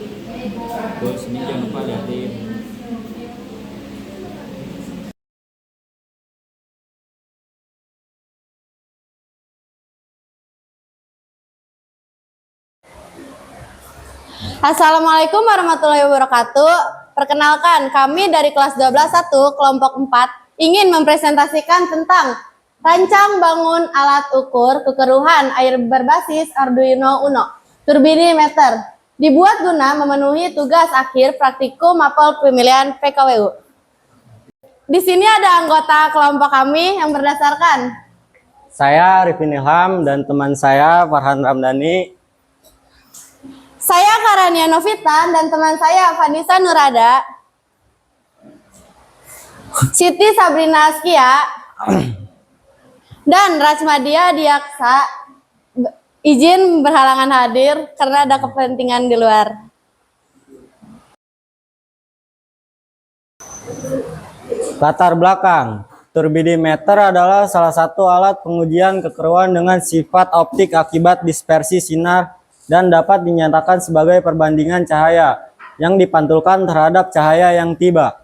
Terus ini jangan lupa liatin. Assalamualaikum warahmatullahi wabarakatuh. Perkenalkan, kami dari kelas 12.1 kelompok 4 ingin mempresentasikan tentang rancang bangun alat ukur kekeruhan air berbasis Arduino Uno turbidimeter, dibuat guna memenuhi tugas akhir praktikum mapel pemilihan PKWU. Di sini ada anggota kelompok kami yang berdasarkan. Saya Arifin Ilham dan teman saya Farhan Ramdhani. Saya Karania Novitan dan teman saya Vanessa Nurada. Siti Sabrina Askia dan Rachmadia Diaksa izin berhalangan hadir karena ada kepentingan di luar. Latar belakang, turbidimeter adalah salah satu alat pengujian kekeruhan dengan sifat optik akibat dispersi sinar dan dapat dinyatakan sebagai perbandingan cahaya yang dipantulkan terhadap cahaya yang tiba.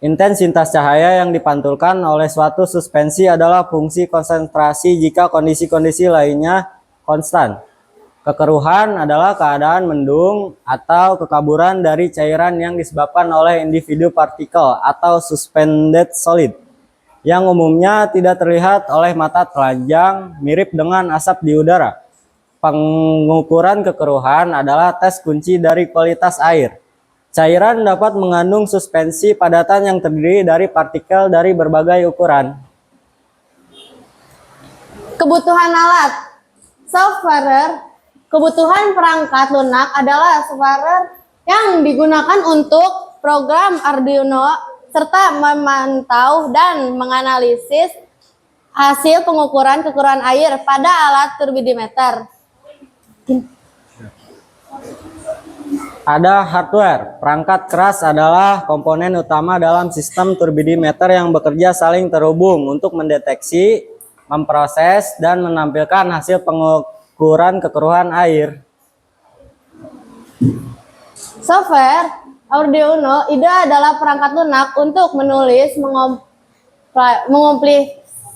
Intensitas cahaya yang dipantulkan oleh suatu suspensi adalah fungsi konsentrasi jika kondisi-kondisi lainnya konstan. Kekeruhan adalah keadaan mendung atau kekaburan dari cairan yang disebabkan oleh individu partikel atau suspended solid, yang umumnya tidak terlihat oleh mata telanjang, mirip dengan asap di udara. Pengukuran kekeruhan adalah tes kunci dari kualitas air. Cairan dapat mengandung suspensi padatan yang terdiri dari partikel dari berbagai ukuran. Kebutuhan alat. Software. Kebutuhan perangkat lunak adalah software yang digunakan untuk program Arduino serta memantau dan menganalisis hasil pengukuran kekeruhan air pada alat turbidimeter. Ada hardware. Perangkat keras adalah komponen utama dalam sistem turbidimeter yang bekerja saling terhubung untuk mendeteksi, memproses, dan menampilkan hasil pengukuran kekeruhan air. Software Arduino IDE adalah perangkat lunak untuk menulis,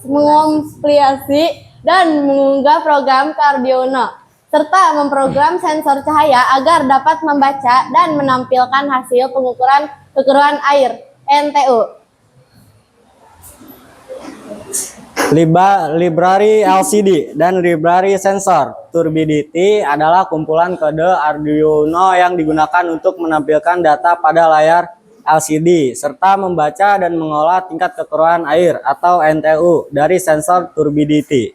mengompilasi, dan mengunggah program ke Arduino, serta memprogram sensor cahaya agar dapat membaca dan menampilkan hasil pengukuran kekeruhan air (NTU). Library LCD dan library sensor turbidity adalah kumpulan kode Arduino yang digunakan untuk menampilkan data pada layar LCD serta membaca dan mengolah tingkat kekeruhan air atau NTU dari sensor turbidity.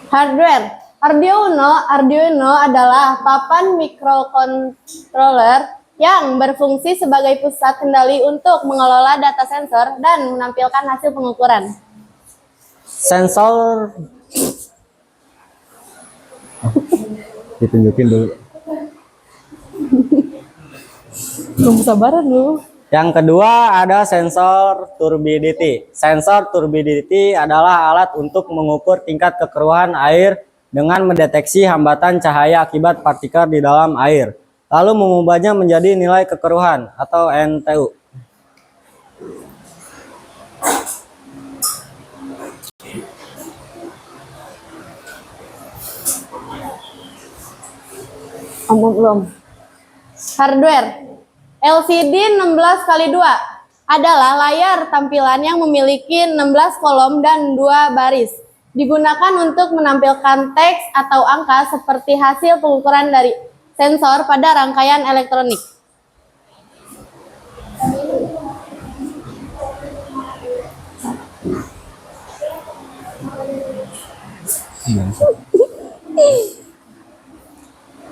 Hardware Arduino adalah papan mikrokontroler yang berfungsi sebagai pusat kendali untuk mengelola data sensor dan menampilkan hasil pengukuran. Sensor ditunjukin dulu. Belum sabaran lu. Yang kedua ada sensor turbidity. Sensor turbidity adalah alat untuk mengukur tingkat kekeruhan air dengan mendeteksi hambatan cahaya akibat partikel di dalam air, lalu mengubahnya menjadi nilai kekeruhan atau NTU. Belum. Hardware LCD 16x2 adalah layar tampilan yang memiliki 16 kolom dan 2 baris. Digunakan untuk menampilkan teks atau angka seperti hasil pengukuran dari sensor pada rangkaian elektronik.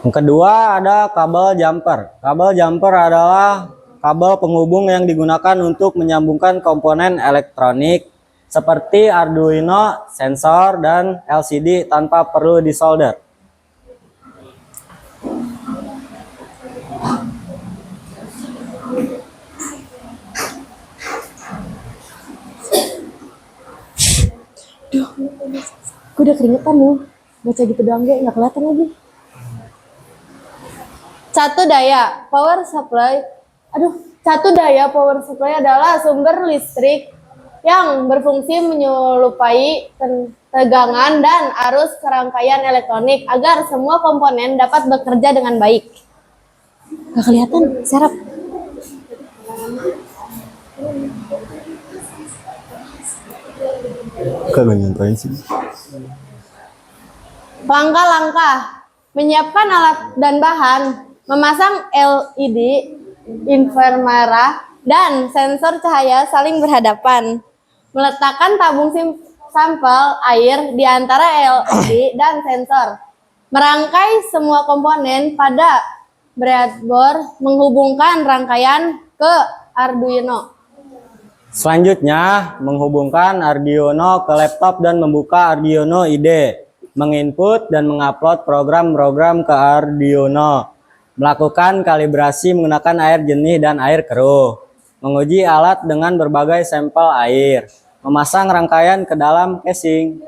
Yang kedua ada kabel jumper. Kabel jumper adalah kabel penghubung yang digunakan untuk menyambungkan komponen elektronik seperti Arduino, sensor, dan LCD tanpa perlu disolder. Gue udah keringetan loh. Baca gitu doang nggak kelihatan lagi. Catu daya power supply adalah sumber listrik yang berfungsi menyerupai tegangan dan arus kerangkaian elektronik agar semua komponen dapat bekerja dengan baik. Gak kelihatan, serap. Kagak nyontoin sih. Langkah-langkah menyiapkan alat dan bahan, memasang LED inframerah dan sensor cahaya saling berhadapan, meletakkan tabung sampel air di antara LED dan sensor, merangkai semua komponen pada breadboard, menghubungkan rangkaian ke Arduino. Selanjutnya, menghubungkan Arduino ke laptop dan membuka Arduino IDE, menginput dan mengupload program-program ke Arduino, melakukan kalibrasi menggunakan air jernih dan air keruh, menguji alat dengan berbagai sampel air, memasang rangkaian ke dalam casing.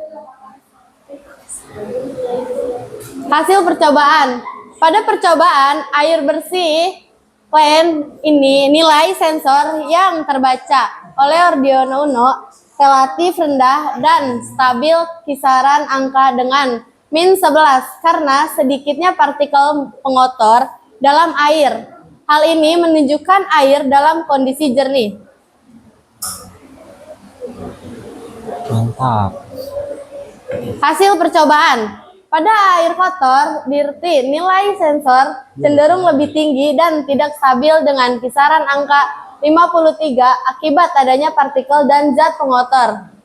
Hasil percobaan. Pada percobaan air bersih clean ini, nilai sensor yang terbaca oleh Arduino Uno relatif rendah dan stabil kisaran angka dengan -11 karena sedikitnya partikel pengotor dalam air. Hal ini menunjukkan air dalam kondisi jernih. Mantap. Hasil percobaan. Pada air kotor, dirty, nilai sensor cenderung lebih tinggi dan tidak stabil dengan kisaran angka 53 akibat adanya partikel dan zat pengotor.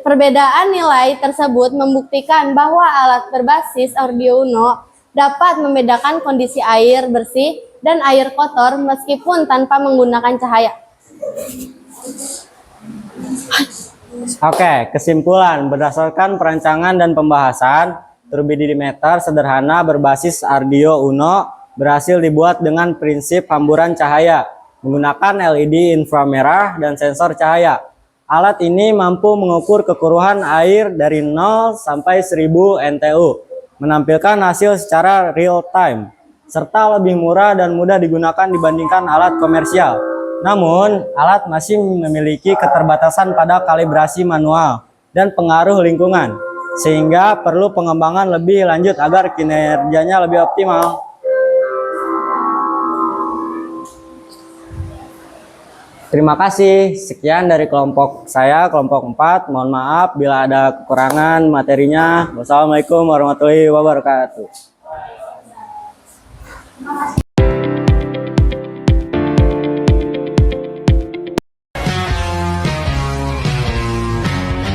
Perbedaan nilai tersebut membuktikan bahwa alat berbasis Arduino dapat membedakan kondisi air bersih dan air kotor meskipun tanpa menggunakan cahaya. Oke, kesimpulan berdasarkan perancangan dan pembahasan, turbidimeter sederhana berbasis Arduino Uno berhasil dibuat dengan prinsip hamburan cahaya menggunakan LED inframerah dan sensor cahaya. Alat ini mampu mengukur kekeruhan air dari 0 sampai 1000 NTU, menampilkan hasil secara real time, serta lebih murah dan mudah digunakan dibandingkan alat komersial. Namun, alat masih memiliki keterbatasan pada kalibrasi manual dan pengaruh lingkungan, sehingga perlu pengembangan lebih lanjut agar kinerjanya lebih optimal. Terima kasih. Sekian dari kelompok saya, kelompok 4. Mohon maaf bila ada kekurangan materinya. Wassalamualaikum warahmatullahi wabarakatuh.